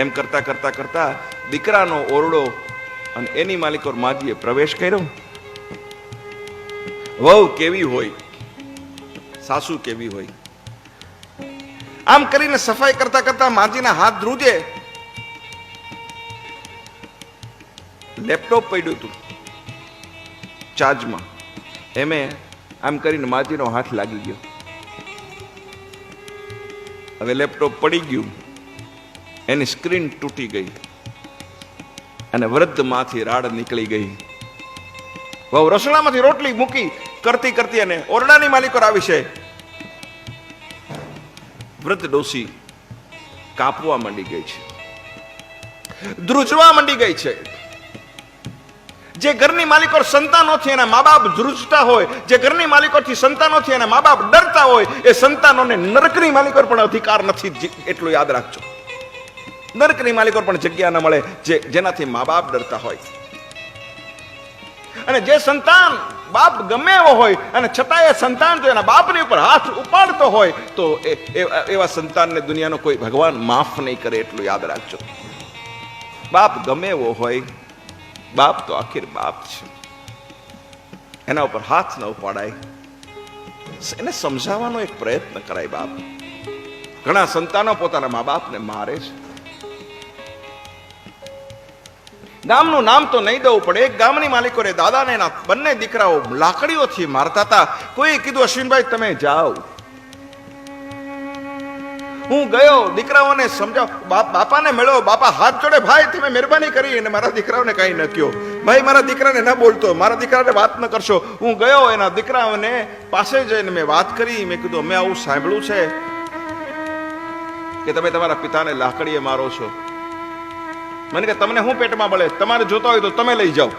એમ કરતા કરતા કરતા દીકરાનો ઓરડો અને એની માલિકોર માજીએ પ્રવેશ કર્યો. વહુ કેવી હોય, સાસુ કેવી હોય. આમ કરીને સફાઈ કરતા કરતા માજીના હાથ ધ્રુજે. લેપટોપ પડ્યું હતું ચાર્જમાં, એમે આમ કરીને માજીનો હાથ લાગી ગયો. હવે લેપટોપ પડી ગયું, એની સ્ક્રીન તૂટી ગઈ અને વૃદ્ધ માંથી રાડ નીકળી ગઈ. વહુ રસોડામાંથી રોટલી મૂકી કરતી કરતી અને ઓરડાની માલિકો આવી છે. વૃદ્ધ ડોસી કાપવા માંડી ગઈ છે, ધ્રુજવા માંડી ગઈ છે. જે ઘરની માલિકો સંતાનોથી એના મા બાપ ધ્રુજતા હોય, જે ઘરની માલિકોથી સંતાનોથી એના મા બાપ ડરતા હોય, એ સંતાનોને નરકની માલિકો પણ અધિકાર નથી. એટલું યાદ રાખજો. નરકની માલિકો પણ જગ્યા ન મળે જેનાથી મા બાપ ડરતા હોય. અને જે સંતાન બાપ ગમે એવો હોય અને છતાં એ સંતાન જો એના બાપની ઉપર હાથ ઉપાડતો હોય તો એવા સંતાનને દુનિયાનો કોઈ ભગવાન માફ નહીં કરે. એટલું યાદ રાખજો. બાપ ગમે એવો હોય, બાપ તો આખિર બાપ છે. એના ઉપર હાથ ન ઉપાડાય, એને સમજાવવાનો એક પ્રયત્ન કરાય. બાપ ઘણા સંતાનો પોતાના મા બાપને મારે છે. ગામનું નામ તો નહીં દેવું પડે. એક ગામની માલિકોને દાદાને એના બંને દીકરાઓ લાકડીઓથી મારતા હતા. કોઈ કીધું અશ્વિનભાઈ તમે જાઓ. હું ગયો, દીકરાઓને સમજાવ, બાપાને મળ્યો. બાપા હાથ જોડે, ભાઈ તમે મહેરબાની કરી અને મારા દીકરાઓને કઈ ન કહ્યો. ભાઈ મારા દીકરાને ન બોલતો, મારા દીકરાને વાત ન કરશો. હું ગયો, એના દીકરાઓને પાસે જઈને મેં વાત કરી. મેં કીધું અમે આવું સાંભળ્યું છે કે તમે તમારા પિતાને લાકડીએ મારો છો. મને કે તમને હું પેટમાં બળે, તમારે જોતા હોય તો તમે લઈ જાઓ.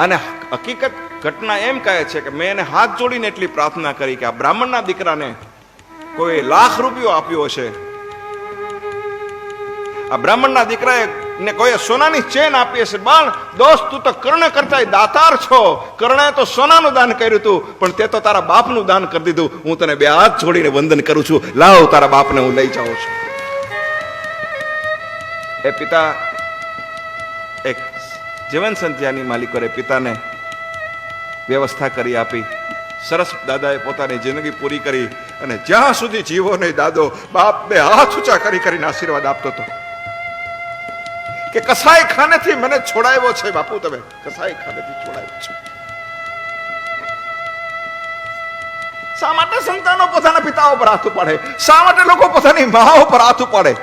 અને હકીકત ઘટના એમ કહે છે કે મેં એને હાથ જોડીને એટલી પ્રાર્થના કરી કે આ બ્રાહ્મણના દીકરાને કોઈ ₹1,00,000 આપ્યો હશે, આ બ્રાહ્મણના દીકરાએ ને કોઈ સોનાની ચેન આપી હશે. બાળ દોસ્ત, તું તો કર્ણ કરતા દાતાર છો. કર્ણે તો સોનાનું દાન કર્યું હતું, પણ તે તો તારા બાપનું દાન કરી દીધું. હું તને 2 હાથ જોડીને વંદન કરું છું. લાવ તારા બાપને હું લઈ જાઉં છું. એ પિતા એક જીવન સંધ્યાની માલિકોએ પિતાને વ્યવસ્થા કરી આપી. સરસ દાદાએ પોતાની જિંદગી પૂરી કરી અને જ્યાં સુધી જીવો નહીં દાદો બાપ 2 હાથ ઊંચા કરી કરીને આશીર્વાદ આપતો હતો કે કસાઈ ખાનેથી મને છોડાવ્યો છે બાપુ, તમે કસાઈ ખાનેથી છોડાવ્યો છે. શા માટે સંતાનો પોતાના પિતાઓ પર હાથ ઉપાડે? શા માટે લોકો પોતાની માઓ પર હાથ ઉપાડે?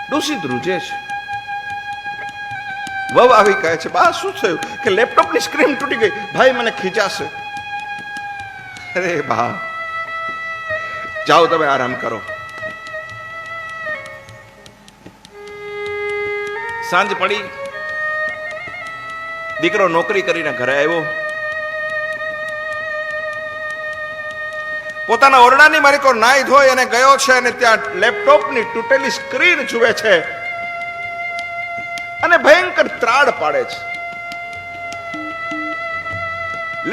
ડોસી ધ્રુજે છે. વહુ આવી કહે છે, બા શું થયું? કે લેપટોપની સ્ક્રીન તૂટી ગઈ. ભાઈ મને ખીજાશે. અરે બા જાઓ, તમે આરામ કરો. સાંજ પડી, દીકરો નોકરી કરીને ઘરે આવ્યો. પોતાના ઓરડાની માલિકો નાઈ ધોઈ અને ગયો છે અને ત્યાં લેપટોપની તૂટેલી સ્ક્રીન જુએ છે અને ભયંકર ત્રાડ પાડે છે.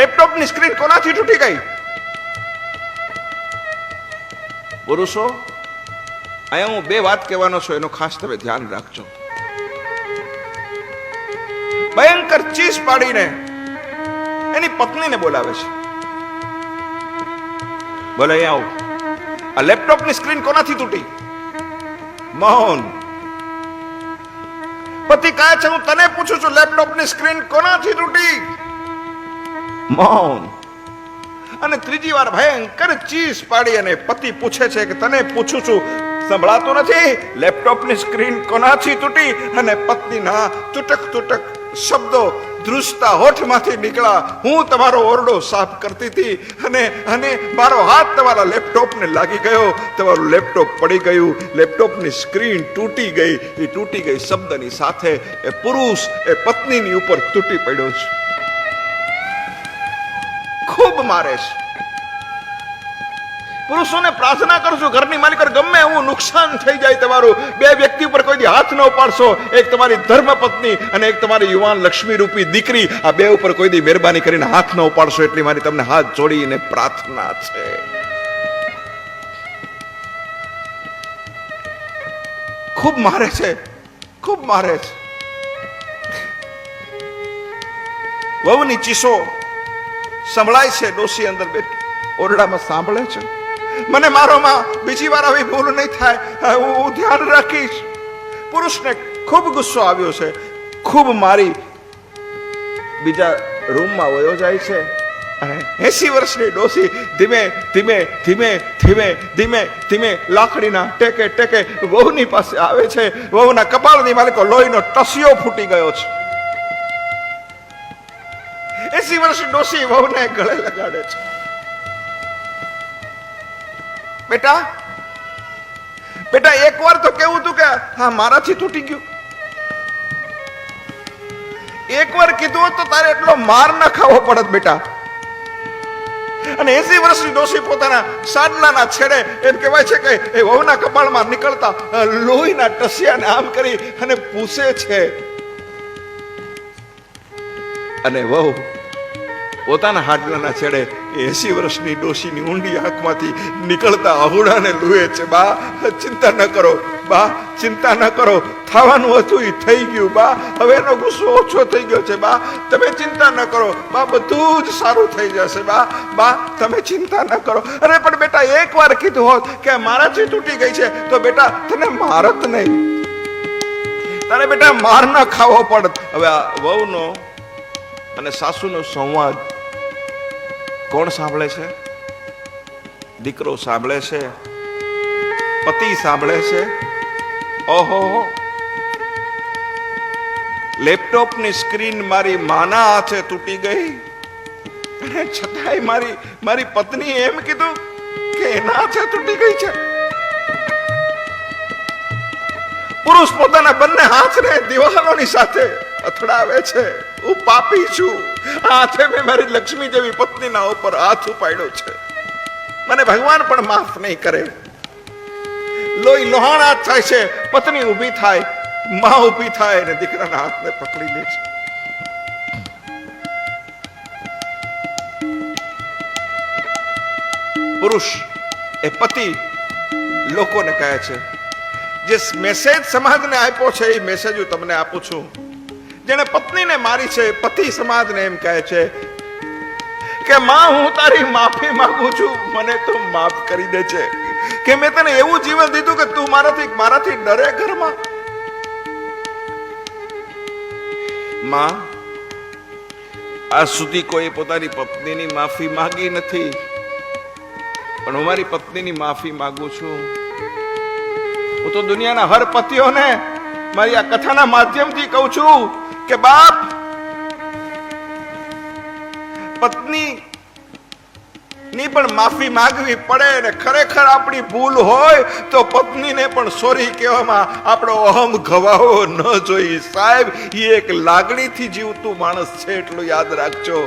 લેપટોપની સ્ક્રીન કોનાથી તૂટી ગઈ? પુરુષો, અહીંયા હું 2 વાત કહેવાનો છું, એનો ખાસ તમે ધ્યાન રાખજો. ભયંકર ચીસ પાડીને એની પત્નીને બોલાવે છે. બોલે અહીંયા આવો. આ લેપટોપની સ્ક્રીન કોનાથી તૂટી? મૌન. પતિ કહે છે, હું તને પૂછું છું લેપટોપની સ્ક્રીન કોનાથી તૂટી? મૌન. અને ત્રીજી વાર ભયંકર ચીસ પાડી અને પતિ પૂછે છે કે તને પૂછું છું, સંભળાતું નથી? લેપટોપની સ્ક્રીન કોનાથી તૂટી? અને પત્નીના તૂટક તૂટક શબ્દો ધ્રુજતા હોઠમાંથી નીકળ્યા. હું તમારો ઓરડો સાફ કરતી હતી અને મારો હાથ તમારા લેપટોપને લાગી ગયો. તમારું લેપટોપ પડી ગયું. લેપટોપની સ્ક્રીન તૂટી ગઈ. એ તૂટી ગઈ શબ્દની સાથે એ પુરુષ એ પત્નીની ઉપર તૂટી પડ્યો છે. ખૂબ મારે છે. પુરુષોને પ્રાર્થના કરું છું, ઘરની માલિકો ગમે એવું નુકસાન થઈ જાય તમારું, 2 વ્યક્તિ ઉપર કોઈ હાથ ન ઉપાડશો. એક તમારી ધર્મ પત્ની અને એક તમારી યુવાન લક્ષ્મી રૂપી દીકરી. આ 2 ઉપર કોઈ દી મહેરબાની કરીને હાથ ન ઉપાડશો. એટલી મારી તમને હાથ જોડીને પ્રાર્થના છે. ખૂબ મારે છે, ખૂબ મારે છે. વહુની ચીસો સંભળાય છે. ડોશી અંદર બેઠી ઓરડામાં સાંભળે છે. મને મારો માં બીજી વાર આવી ભૂલ નહીં થાય, હું ધ્યાન રાખીશ. પુરુષને ખૂબ ગુસ્સો આવ્યો છે, ખૂબ મારી બીજા રૂમમાં વયો જાય છે. અને 80 વર્ષની ડોશી ધીમે ધીમે ધીમે ધીમે ધીમે ધીમે લાકડીના ટેકે ટેકે વહુની પાસે આવે છે. વહુના કપાળની માલિકો લોહીનો ટસિયો ફૂટી ગયો છે. 80 વર્ષની ડોશી વહુને ગળે લગાડે છે. બેટા બેટા એકવાર તો કેવું હતું કે હા મારાથી તૂટી ગયું. એકવાર કીધું તો તારે એટલો માર ન ખાવો પડત બેટા. અને 80 વર્ષની ડોશી પોતાના સાડલાના છેડે એમ કહેવાય છે કે એ વહુના કપાળમાં નીકળતા લોહીના ટસિયાને આમ કરી અને પૂછે છે. અને વહુ પોતાના હાડલાના છેડે 80 વર્ષની ડોશીની ઊંડી આંખમાંથી નીકળતા અહોડાને લુએ છે. બા ચિંતા ન કરો, બા ચિંતા ન કરો, થવાનું હતું એ થઈ ગયું. બા હવે એનો ગુસ્સો ઓછો થઈ ગયો છે. બા તમે ચિંતા ન કરો, બા બધું જ સારું થઈ જશે. બા બા તમે ચિંતા ન કરો. અરે પણ બેટા એકવાર કીધું હોત કે મારાથી તૂટી ગઈ છે તો બેટા તને મારત નહીં, તારે બેટા માર ન ખાવો પડત. હવે આ વહુનો અને સાસુનો સંવાદ કોણ સાંભળે છે? દીકરો સાંભળે છે, પતિ સાંભળે છે. ઓહો, લેપટોપની સ્ક્રીન મારી માના હાથે તૂટી ગઈ અને છતાંય મારી પત્ની એમ કીધું કે એના હાથે તૂટી ગઈ છે. પુરુષ પોતાના બંને હાથને દિવાલોની સાથે અથડાવે છે. હું પાપી છું, હાથે મેં મારી લક્ષ્મી જેવી પત્નીના ઉપર હાથ ઉપાડ્યો છે, મને ભગવાન પણ માફ નહીં કરે. લોહી લોહાણા થાય છે. પત્ની ઊભી થાય, માં ઊભી થાય અને દીકરાના હાથને પકડી લે છે. પુરુષ એ પતિ લોકોને કહે છે. જે મેસેજ સમાજને આપ્યો છે એ મેસેજ હું તમને આપું છું. જેને પત્નીને મારી છે પતિ સમાજને એમ કહે છે કે માં હું તારી માફી માંગુ છું, મને તું માફ કરી દે છે કે મેં તને એવું જીવન દીધું કે તું મારાથી ડરે ઘરમાં. માં આજ સુધી કોઈ પોતાની પત્નીની માફી માંગી નથી, પણ હું મારી પત્નીની માફી માંગુ છું. હું તો દુનિયાના હર પતિઓને મારી આ કથાના માધ્યમથી કહું છું કે બાપ પત્ની ની પણ માફી માંગવી પડે ને ખરેખર આપણી ભૂલ હોય તો પત્નીને પણ સોરી કહેવામાં આપણો અહમ ગવાવો ન જોઈએ. સાહેબ એ એક લાગણીથી જીવતું માણસ છે, એટલું યાદ રાખજો.